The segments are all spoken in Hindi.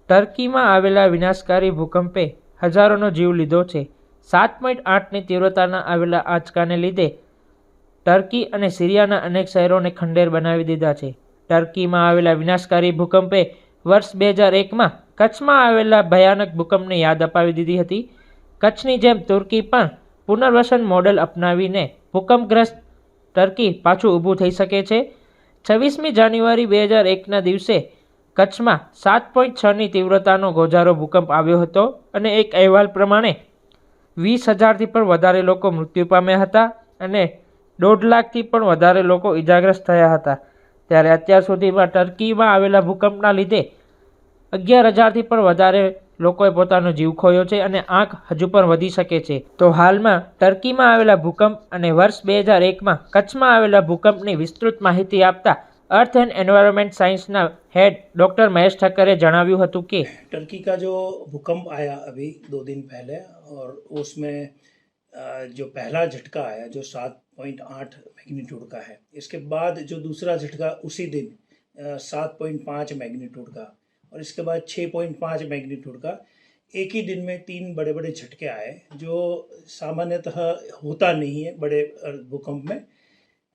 ટર્કીમાં આવેલા વિનાશકારી ભૂકંપે હજારોનો જીવ લીધો છે. 7.8ની તીવ્રતાના આવેલા આંચકાને લીધે ટર્કી અને સિરિયાના અનેક શહેરોને ખંડેર બનાવી દીધા છે. ટર્કીમાં આવેલા વિનાશકારી ભૂકંપે વર્ષ 2001માં કચ્છમાં આવેલા ભયાનક ભૂકંપને યાદ અપાવી દીધી હતી. કચ્છની જેમ તુર્કી પણ પુનર્વસન મોડેલ અપનાવીને ભૂકંપગ્રસ્ત ટર્કી પાછું ઊભું થઈ શકે છે. 26મી જાન્યુઆરી 2001ના દિવસે કચ્છમાં 7.6ની તીવ્રતાનો ગોઝારો ભૂકંપ આવ્યો હતો અને એક અહેવાલ પ્રમાણે 20,000થી પણ વધારે લોકો મૃત્યુ પામ્યા હતા અને 1.5 લાખથી પણ વધારે લોકો ઇજાગ્રસ્ત થયા હતા. ત્યારે અત્યાર સુધીમાં ટર્કીમાં આવેલા ભૂકંપના લીધે 11,000થી પણ વધારે લોકોએ પોતાનો જીવ ખોયો છે અને આંક હજુ પણ વધી શકે છે. તો હાલમાં ટર્કીમાં આવેલા ભૂકંપ અને વર્ષ 2001માં કચ્છમાં આવેલા ભૂકંપની વિસ્તૃત માહિતી આપતા अर्थ एंड एनवायरमेंट साइंस ना हेड डॉक्टर महेश ठक्करे जणाव्યું હતું કે टर्की का जो भूकंप आया अभी 2 दिन पहले और उसमें जो पहला झटका आया जो 7.8 मैग्नीट्यूड का है, इसके बाद जो दूसरा झटका उसी दिन 7.5 मैग्नीट्यूड का और इसके बाद 6.5 मैग्नीट्यूड का एक ही दिन में 3 बड़े बड़े झटके आए जो सामान्यतः होता नहीं है बड़े भूकंप में।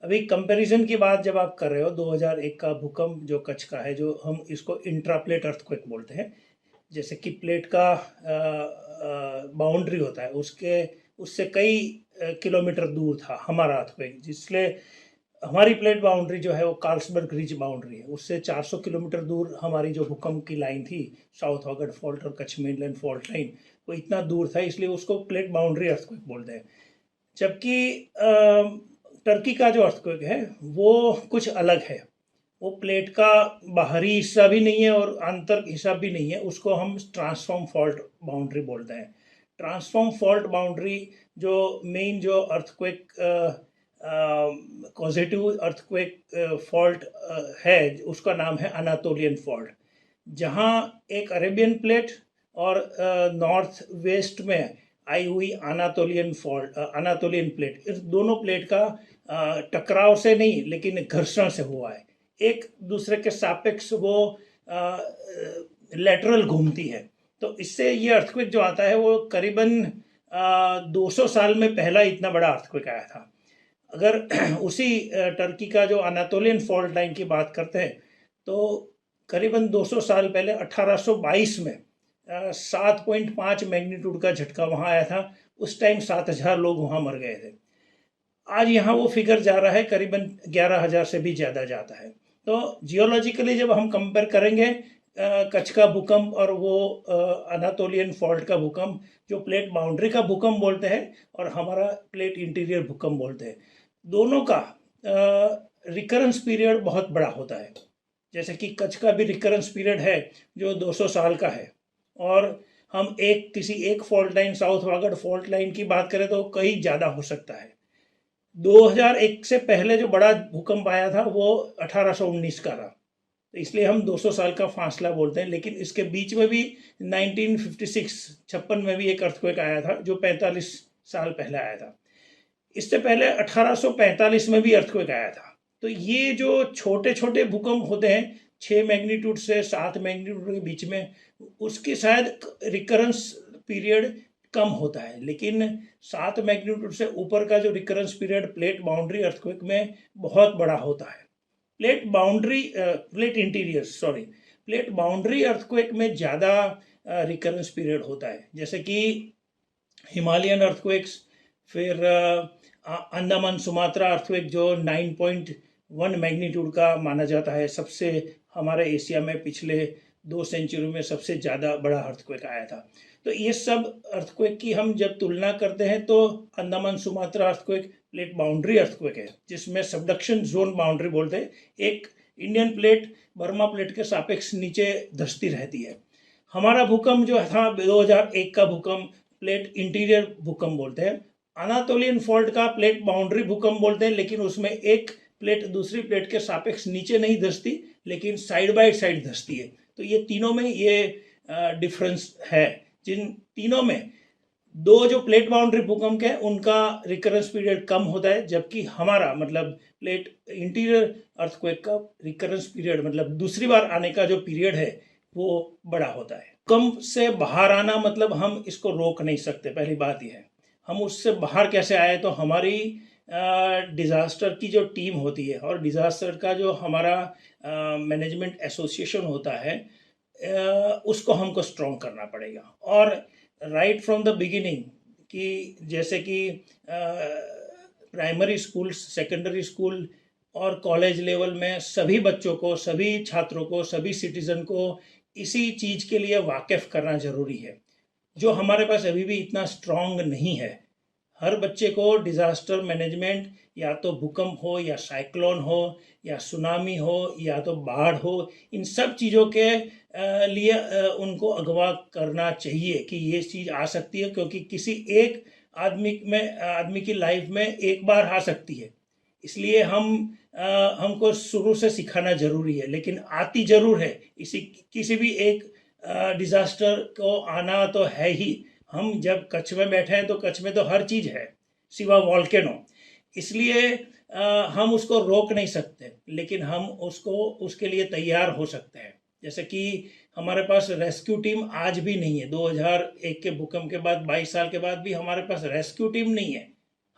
अभी कंपैरिजन की बात जब आप कर रहे हो 2001 का भूकंप जो कच्छ का है, जो हम इसको इंट्राप्लेट अर्थक्वेक बोलते हैं, जैसे कि प्लेट का बाउंड्री होता है उससे कई किलोमीटर दूर था हमारा अर्थक्वेक, जिसलिए हमारी प्लेट बाउंड्री जो है वो कार्लसबर्ग रिज बाउंड्री है, उससे 400 किलोमीटर दूर हमारी जो भूकंप की लाइन थी साउथ वागड़ फॉल्ट और कच्छ मेनलैंड फॉल्ट लाइन, वो इतना दूर था, इसलिए उसको प्लेट बाउंड्री अर्थक्वेक बोलते हैं। जबकि टर्की का जो अर्थक्वेक है वो कुछ अलग है, वो प्लेट का बाहरी हिस्सा भी नहीं है और आंतरिक हिस्सा भी नहीं है, उसको हम ट्रांसफॉर्म फॉल्ट बाउंड्री बोलते हैं। ट्रांसफॉर्म फॉल्ट बाउंड्री जो मेन जो अर्थक्वेक कॉजेटिव अर्थक्वेक फॉल्ट है उसका नाम है अनातोलियन फॉल्ट, जहाँ एक अरेबियन प्लेट और नॉर्थ वेस्ट में आई हुई अनातोलियन प्लेट, इस दोनों प्लेट का टकराव से नहीं लेकिन घर्षण से हुआ है, एक दूसरे के सापेक्ष वो लेटरल घूमती है। तो इससे ये अर्थक्वेक जो आता है वो करीबन 200 साल में पहला इतना बड़ा अर्थक्वेक आया था। अगर उसी टर्की का जो अनातोलियन फॉल्ट लाइन की बात करते हैं तो करीबन 200 साल पहले 1822 में 7.5 मैग्नीट्यूड का झटका वहाँ आया था। उस टाइम 7,000 लोग वहाँ मर गए थे। आज यहाँ वो फिगर जा रहा है करीबन 11,000 से भी ज़्यादा जाता है। तो जियोलॉजिकली जब हम कंपेयर करेंगे कच्छ का भूकंप और वो अनातोलियन फॉल्ट का भूकंप, जो प्लेट बाउंड्री का भूकंप बोलते हैं और हमारा प्लेट इंटीरियर भूकंप बोलते हैं, दोनों का रिकरेंस पीरियड बहुत बड़ा होता है। जैसे कि कच्छ का भी रिकरेंस पीरियड है जो 200 साल का है, और हम किसी एक fault line south Vagad fault line की बात करें तो कहीं ज़्यादा हो सकता है। 2001 से पहले जो बड़ा भूकंप आया था वो 1819 का था, तो इसलिए हम 200 साल का फासला बोलते हैं। लेकिन इसके बीच में भी 1956 में भी एक अर्थक्वेक आया था जो 45 साल पहले आया था। इससे पहले 1845 में भी अर्थक्वेक आया था। तो ये जो छोटे छोटे भूकंप होते हैं 6 मैग्नीट्यूड से 7 मैग्नीट्यूड के बीच में, उसकी शायद रिकरेंस पीरियड कम होता है, लेकिन 7 मैग्नीट्यूड से ऊपर का जो recurrence period plate boundary earthquake में बहुत बड़ा होता है। प्लेट बाउंड्री अर्थक्वेक में ज़्यादा रिकरेंस पीरियड होता है, जैसे कि हिमालयन अर्थक्वेक्स, फिर अंडमान सुमात्रा अर्थक्वेक जो 9.1 मैग्नीट्यूड का माना जाता है, सबसे हमारे एशिया में पिछले 2 सेंचुरी में सबसे ज़्यादा बड़ा अर्थक्वेक आया था। तो ये सब अर्थक्वेक की हम जब तुलना करते हैं तो Andaman Sumatra earthquake plate boundary earthquake है, जिसमें सबडक्शन जोन बाउंड्री बोलते हैं। एक इंडियन प्लेट बर्मा प्लेट के सापेक्ष नीचे धंसती रहती है। हमारा भूकंप जो था 2001 का भूकंप प्लेट इंटीरियर भूकंप बोलते हैं। अनातोलियन फॉल्ट का प्लेट बाउंड्री भूकंप बोलते हैं, लेकिन उसमें एक प्लेट दूसरी प्लेट के सापेक्ष नीचे नहीं धंसती लेकिन साइड बाय साइड धंसती है। तो ये तीनों में ये डिफरेंस है। जिन तीनों में 2 जो प्लेट बाउंड्री भूकंप है उनका रिकरेंस पीरियड कम होता है, जबकि हमारा मतलब प्लेट इंटीरियर अर्थक्वेक का रिकरेंस पीरियड मतलब दूसरी बार आने का जो पीरियड है वो बड़ा होता है। भूकंप से बाहर आना मतलब हम इसको रोक नहीं सकते, पहली बात यह है। हम उससे बाहर कैसे आए, तो हमारी डिज़ास्टर की जो टीम होती है और डिज़ास्टर का जो हमारा मैनेजमेंट एसोसिएशन होता है, उसको हमको स्ट्रॉन्ग करना पड़ेगा। और राइट फ्रॉम द बिगिनिंग कि जैसे कि प्राइमरी स्कूल, सेकेंडरी स्कूल और कॉलेज लेवल में सभी बच्चों को, सभी छात्रों को, सभी सिटीज़न को इसी चीज़ के लिए वाकिफ़ करना ज़रूरी है, जो हमारे पास अभी भी इतना स्ट्रॉन्ग नहीं है। हर बच्चे को डिज़ास्टर मैनेजमेंट, या तो भूकंप हो या साइक्लोन हो या सुनामी हो या तो बाढ़ हो, इन सब चीज़ों के लिए उनको अगवा करना चाहिए कि ये चीज़ आ सकती है, क्योंकि किसी एक आदमी की लाइफ में एक बार आ सकती है। इसलिए हमको शुरू से सिखाना ज़रूरी है, लेकिन आती ज़रूर है। किसी भी एक डिज़ास्टर को आना तो है ही। हम जब कच्छ में बैठे हैं तो कच्छ में तो हर चीज़ है सिवा वॉल्केनो, इसलिए हम उसको रोक नहीं सकते, लेकिन हम उसके लिए तैयार हो सकते हैं। जैसे कि हमारे पास रेस्क्यू टीम आज भी नहीं है। 2001 के भूकंप के बाद 22 साल के बाद भी हमारे पास रेस्क्यू टीम नहीं है।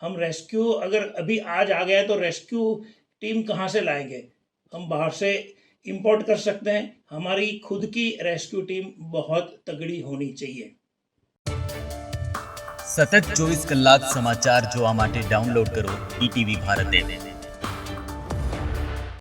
हम रेस्क्यू अगर अभी आज आ गया तो रेस्क्यू टीम कहाँ से लाएंगे? हम बाहर से इंपोर्ट कर सकते हैं। हमारी खुद की रेस्क्यू टीम बहुत तगड़ी होनी चाहिए। સતત 24 કલાક સમાચાર જોવા માટે ડાઉનલોડ કરો ETV ભારત એપ।